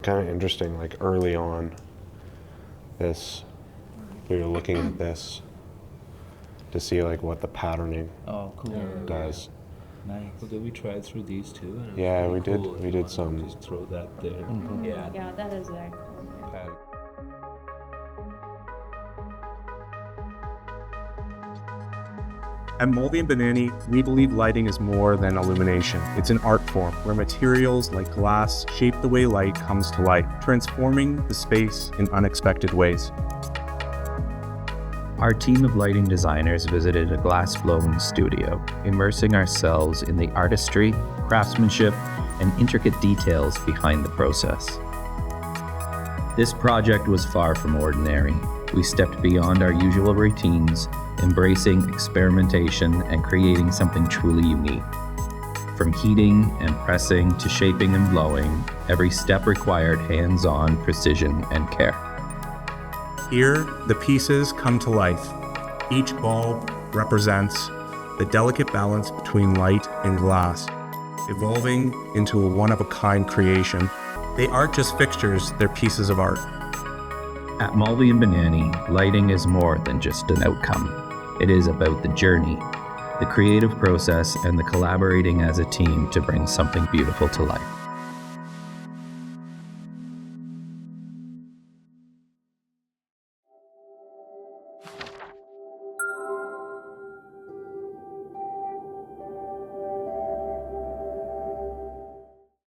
Kind of interesting, like early on, we were looking at this to see like what the patterning does. Nice. Well, did we try through these too? And Yeah, it was we pretty did. cool. We did some. Just throw that there. Yeah, that is very cool. At Mulvey Banani, we believe lighting is more than illumination. It's an art form where materials like glass shape the way light comes to life, transforming the space in unexpected ways. Our team of lighting designers visited a glassblowing studio, immersing ourselves in the artistry, craftsmanship, and intricate details behind the process. This project was far from ordinary. We stepped beyond our usual routines, embracing experimentation and creating something truly unique. From heating and pressing to shaping and blowing, every step required hands-on precision and care. Here, the pieces come to life. Each bulb represents the delicate balance between light and glass, evolving into a one-of-a-kind creation. They aren't just fixtures, they're pieces of art. At Mulvey Banani, lighting is more than just an outcome. It is about the journey, the creative process, and the collaborating as a team to bring something beautiful to life.